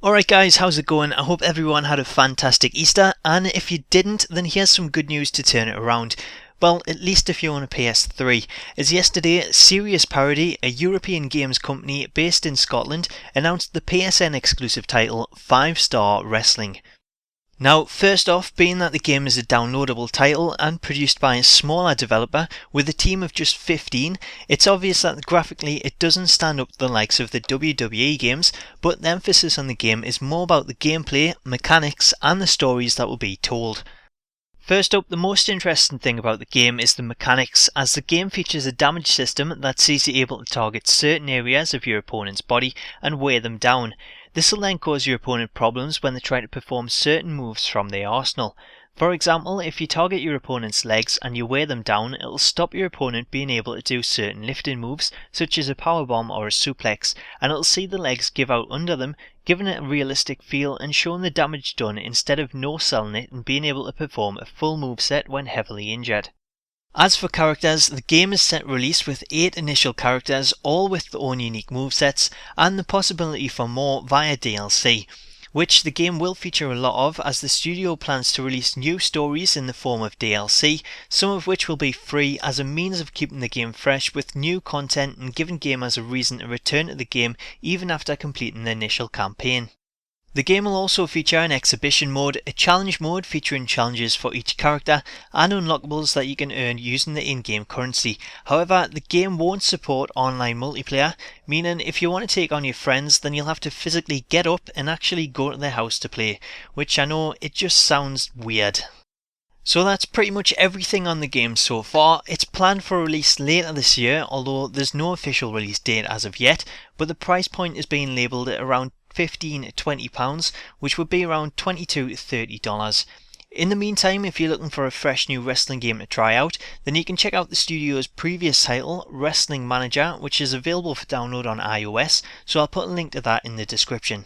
Alright guys, how's it going? I hope everyone had a fantastic Easter, and if you didn't, then here's some good news to turn it around. Well, at least if you own a PS3, as yesterday, Serious Parody, a European games company based in Scotland, announced the PSN exclusive title 5-Star Wrestling. Now, first off, being that the game is a downloadable title and produced by a smaller developer with a team of just 15, it's obvious that graphically it doesn't stand up to the likes of the WWE games, but the emphasis on the game is more about the gameplay, mechanics and the stories that will be told. First up, the most interesting thing about the game is the mechanics, as the game features a damage system that sees you able to target certain areas of your opponent's body and wear them down. This will then cause your opponent problems when they try to perform certain moves from their arsenal. For example, if you target your opponent's legs and you wear them down, it will stop your opponent being able to do certain lifting moves such as a powerbomb or a suplex, and it will see the legs give out under them, giving it a realistic feel and showing the damage done instead of no-selling it and being able to perform a full moveset when heavily injured. As for characters, the game is set to release with 8 initial characters, all with their own unique movesets, and the possibility for more via DLC, which the game will feature a lot of, as the studio plans to release new stories in the form of DLC, some of which will be free as a means of keeping the game fresh with new content and giving gamers a reason to return to the game even after completing the initial campaign. The game will also feature an exhibition mode, a challenge mode featuring challenges for each character, and unlockables that you can earn using the in-game currency. However, the game won't support online multiplayer, meaning if you want to take on your friends, then you'll have to physically get up and actually go to their house to play, which I know it just sounds weird. So that's pretty much everything on the game so far. It's planned for release later this year, although there's no official release date as of yet, but the price point is being labelled at around £15–20, which would be around $22 to $30. In the meantime, if you're looking for a fresh new wrestling game to try out, then you can check out the studio's previous title, Wrestling Manager, which is available for download on iOS, so I'll put a link to that in the description.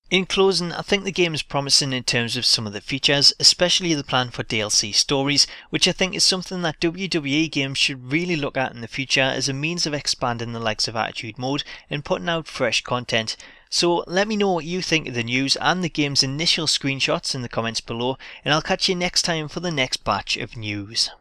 In closing, I think the game is promising in terms of some of the features, especially the plan for DLC stories, which I think is something that WWE games should really look at in the future as a means of expanding the likes of Attitude Mode and putting out fresh content. So let me know what you think of the news and the game's initial screenshots in the comments below, and I'll catch you next time for the next batch of news.